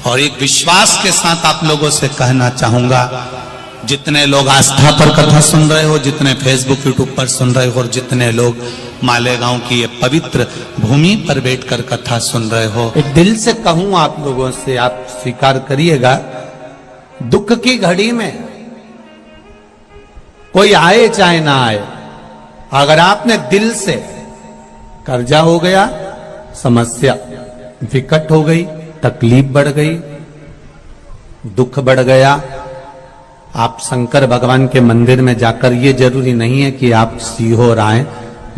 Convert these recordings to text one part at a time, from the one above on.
और एक विश्वास के साथ आप लोगों से कहना चाहूंगा, जितने लोग आस्था पर कथा सुन रहे हो, जितने फेसबुक यूट्यूब पर सुन रहे हो, और जितने लोग मालेगांव की ये पवित्र भूमि पर बैठकर कथा सुन रहे हो, एक दिल से कहूं आप लोगों से, आप स्वीकार करिएगा, दुख की घड़ी में कोई आए चाहे ना आए, अगर आपने दिल से, कर्जा हो गया, समस्या विकट हो गई, तकलीफ बढ़ गई, दुख बढ़ गया, आप शंकर भगवान के मंदिर में जाकर, ये जरूरी नहीं है कि आप सीहोर आए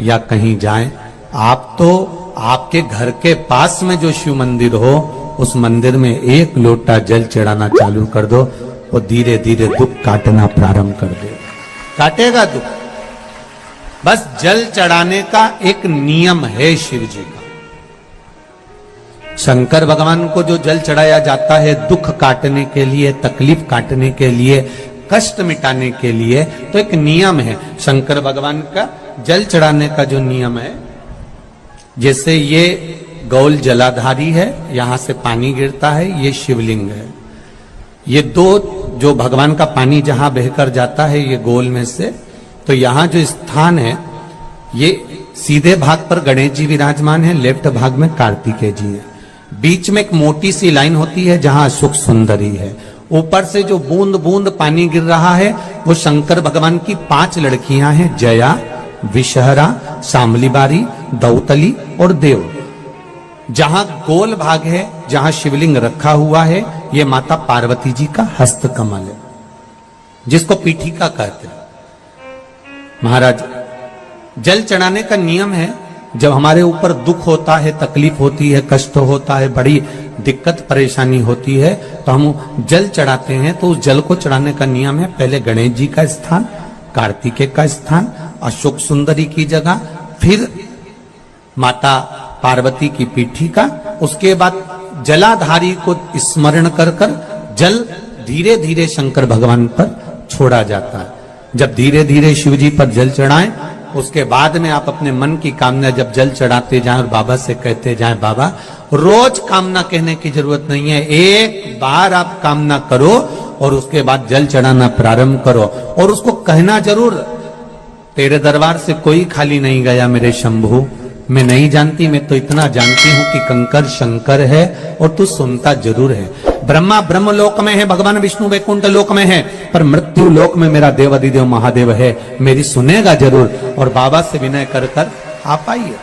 या कहीं जाएं, आप तो आपके घर के पास में जो शिव मंदिर हो, उस मंदिर में एक लोटा जल चढ़ाना चालू कर दो, वो धीरे धीरे दुख काटना प्रारंभ कर दे, काटेगा दुख। बस जल चढ़ाने का एक नियम है शिव जी का। शंकर भगवान को जो जल चढ़ाया जाता है दुख काटने के लिए, तकलीफ काटने के लिए, कष्ट मिटाने के लिए, तो एक नियम है शंकर भगवान का जल चढ़ाने का जो नियम है। जैसे ये गौल जलाधारी है, यहां से पानी गिरता है, ये शिवलिंग है, ये दो जो भगवान का पानी जहां बहकर जाता है ये गोल में से, तो यहां जो स्थान है, ये सीधे भाग पर गणेश जी विराजमान है, लेफ्ट भाग में कार्तिकेय जी है, बीच में एक मोटी सी लाइन होती है जहां सुख सुंदरी है, ऊपर से जो बूंद बूंद पानी गिर रहा है वो शंकर भगवान की 5 लड़कियां हैं, जया, विषहरा, शामलीबारी, दौतली और देव। जहां गोल भाग है, जहां शिवलिंग रखा हुआ है, ये माता पार्वती जी का हस्त कमल है, जिसको पीठिका कहते हैं। महाराज, जल चढ़ाने का नियम है, जब हमारे ऊपर दुख होता है, तकलीफ होती है, कष्ट होता है, बड़ी दिक्कत परेशानी होती है, तो हम जल चढ़ाते हैं। तो उस जल को चढ़ाने का नियम है, पहले गणेश जी का स्थान, कार्तिकेय का स्थान, अशोक सुंदरी की जगह, फिर माता पार्वती की पीठिका, उसके बाद जलाधारी को स्मरण कर कर जल धीरे धीरे शंकर भगवान पर छोड़ा जाता है। जब धीरे धीरे शिव जी पर जल चढ़ाएं, उसके बाद में आप अपने मन की कामना जब जल चढ़ाते जाएं और बाबा से कहते जाएं, बाबा, रोज कामना कहने की जरूरत नहीं है, एक बार आप कामना करो और उसके बाद जल चढ़ाना प्रारंभ करो, और उसको कहना जरूर, तेरे दरबार से कोई खाली नहीं गया मेरे शंभू, मैं नहीं जानती, मैं तो इतना जानती हूं कि कंकर शंकर है और तू सुनता जरूर है। ब्रह्मा ब्रह्म लोक में है, भगवान विष्णु वैकुंठ लोक में है, पर मृत्यु लोक में मेरा देवाधिदेव महादेव है, मेरी सुनेगा जरूर। और बाबा से विनय कर कर आप आइए।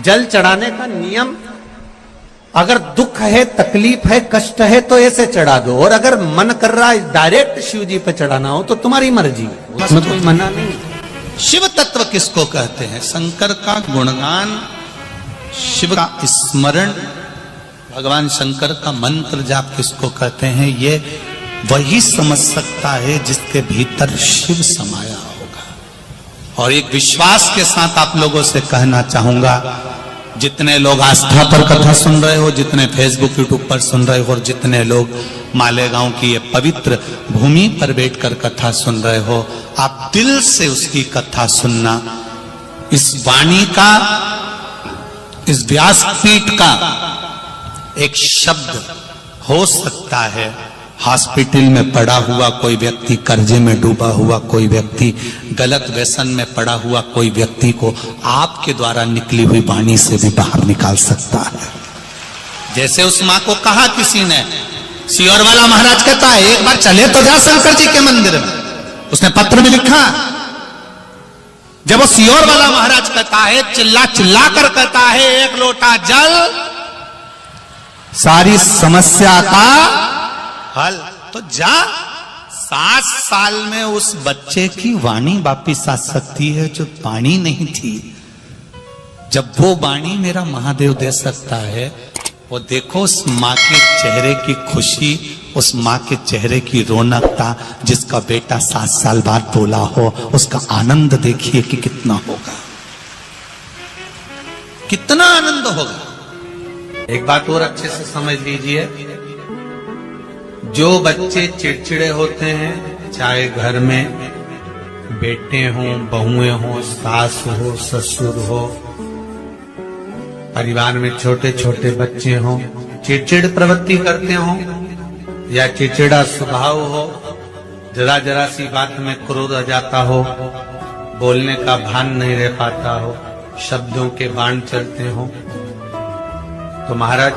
जल चढ़ाने का नियम, अगर दुख है, तकलीफ है, कष्ट है, तो ऐसे चढ़ा दो, और अगर मन कर रहा है डायरेक्ट शिव जी पे चढ़ाना हो तो तुम्हारी मर्जी है, उसमें कोई मना नहीं। शिव तत्व किसको कहते हैं? शंकर का गुणगान, शिव का स्मरण, भगवान शंकर का मंत्र जाप किसको कहते हैं? ये वही समझ सकता है जिसके भीतर शिव समाया होगा। और एक विश्वास के साथ आप लोगों से कहना चाहूंगा, जितने लोग आस्था पर कथा सुन रहे हो, जितने फेसबुक यूट्यूब पर सुन रहे हो, और जितने लोग मालेगांव की ये पवित्र भूमि पर बैठकर कथा सुन रहे हो, आप दिल से उसकी कथा सुनना। इस वाणी का, इस व्यासपीठ का एक शब्द हो सकता है, हॉस्पिटल में पड़ा हुआ कोई व्यक्ति, कर्जे में डूबा हुआ कोई व्यक्ति, गलत व्यसन में पड़ा हुआ कोई व्यक्ति को आपके द्वारा निकली हुई वाणी से भी बाहर निकाल सकता है। जैसे उस मां को कहा किसी ने, सीहोर वाला महाराज कहता है, एक बार चले तो जा शंकर जी के मंदिर में, उसने पत्र भी लिखा। जब वो सीहोर वाला महाराज कहता है, चिल्ला चिल्ला कर कहता है, एक लोटा जल सारी समस्या का हल, तो जा। 7 साल में उस बच्चे की वाणी वापिस आ सकती है जो वाणी नहीं थी। जब वो वाणी मेरा महादेव दे सकता है, वो देखो उस माँ के चेहरे की खुशी, उस माँ के चेहरे की रौनकता, जिसका बेटा 7 साल बाद बोला हो, उसका आनंद देखिए कि कितना होगा, कितना आनंद होगा। एक बात और अच्छे से समझ लीजिए, जो बच्चे चिड़चिड़े होते हैं, चाहे घर में बेटे हों, बहुएं हों, सास हो, ससुर हो, परिवार में छोटे छोटे बच्चे हों, चिड़चिड़ प्रवृत्ति करते हो या चिड़चिड़ा स्वभाव हो, जरा जरा सी बात में क्रोध आ जाता हो, बोलने का भान नहीं रह पाता हो, शब्दों के बाण चलते हो, तो महाराज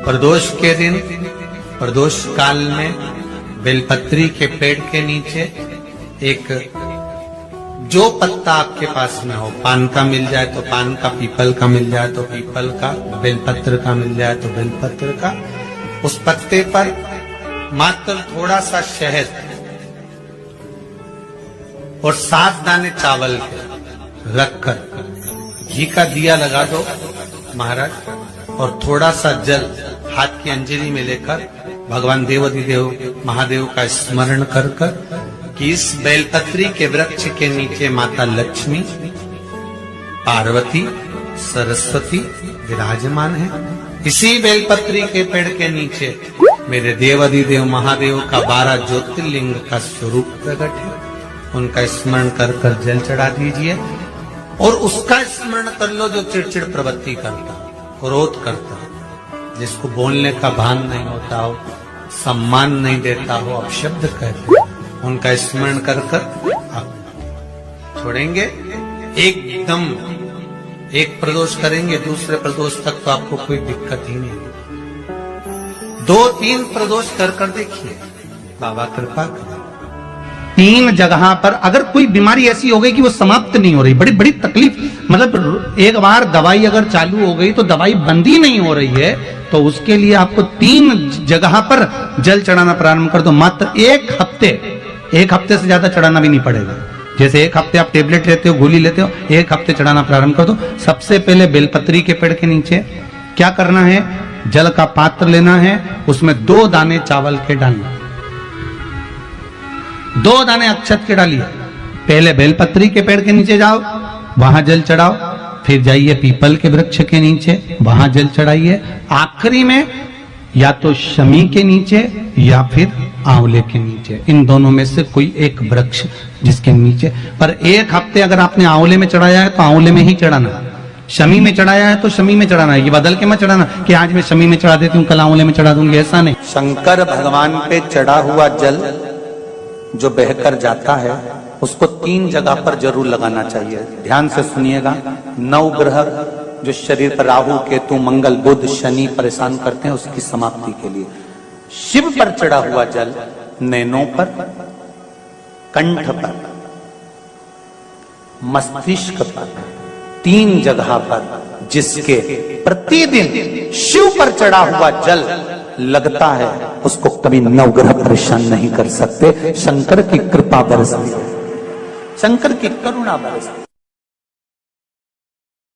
प्रदोष के दिन, प्रदोष काल में बेलपत्री के पेड़ के नीचे एक जो पत्ता आपके पास में हो, पान का मिल जाए तो पान का, पीपल का मिल जाए तो पीपल का, बेलपत्र का मिल जाए तो बेलपत्र का, उस पत्ते पर मात्र थोड़ा सा शहद और 7 दाने चावल के रखकर घी का दिया लगा दो महाराज, और थोड़ा सा जल हाथ की अंजलि में लेकर भगवान देवाधिदेव महादेव का स्मरण कर कि इस बेलपत्री के वृक्ष के नीचे माता लक्ष्मी, पार्वती, सरस्वती विराजमान है। इसी बेलपत्री के पेड़ के नीचे मेरे देवाधिदेव महादेव का 12 ज्योतिर्लिंग का स्वरूप प्रकट है। उनका स्मरण कर जल चढ़ा दीजिए और उसका स्मरण कर लो जो चिड़चिड़ प्रवृत्ति करता, क्रोध करता, जिसको बोलने का भान नहीं होता हो, सम्मान नहीं देता हो, अपशब्द कहते हो, उनका स्मरण कर आप छोड़ेंगे। एकदम एक प्रदोष करेंगे, दूसरे प्रदोष तक तो आपको कोई दिक्कत ही नहीं। 2-3 प्रदोष कर देखिए, बाबा कृपा करें। 3 जगह पर अगर कोई बीमारी ऐसी हो गई कि वो समाप्त नहीं हो रही, बड़ी बड़ी तकलीफ, मतलब एक बार दवाई अगर चालू हो गई तो दवाई बंद ही नहीं हो रही है, तो उसके लिए आपको 3 जगह पर जल चढ़ाना प्रारंभ कर दो। मात्र 1 हफ्ते से ज्यादा चढ़ाना भी नहीं पड़ेगा। जैसे 1 हफ्ते आप टेबलेट लेते हो, गोली लेते हो, 1 हफ्ते चढ़ाना प्रारंभ कर दो। सबसे पहले बेलपत्री के पेड़ के नीचे क्या करना है, जल का पात्र लेना है, उसमें 2 दाने चावल के डालना, 2 दाने अक्षत के डालिए। पहले बेलपत्री के पेड़ के नीचे जाओ, वहां जल चढ़ाओ, फिर जाइए पीपल के वृक्ष के नीचे, वहां जल चढ़ाइए। आखिरी में या तो शमी के नीचे या फिर आंवले के नीचे, इन दोनों में से कोई एक वृक्ष जिसके नीचे। पर 1 हफ्ते अगर आपने आंवले में चढ़ाया है तो आंवले में ही चढ़ाना, शमी में चढ़ाया है तो शमी में चढ़ाना है। ये बदल के मत चढ़ाना कि आज मैं शमी में चढ़ा देती हूँ, कल आंवले में चढ़ा दूंगी, ऐसा नहीं। शंकर भगवान पे चढ़ा हुआ जल जो बहकर जाता है उसको 3 जगह पर जरूर लगाना चाहिए। ध्यान से सुनिएगा। 9 ग्रह जो शरीर पर राहु, केतु, मंगल, बुध, शनि परेशान करते हैं, उसकी समाप्ति के लिए शिव पर चढ़ा हुआ जल नैनों पर, कंठ पर, मस्तिष्क पर, 3 जगह पर जिसके प्रतिदिन शिव पर चढ़ा हुआ जल लगता है उसको कभी 9 ग्रह परेशान नहीं कर सकते। शंकर की कृपा बरसती है, शंकर की करुणा बरसती है।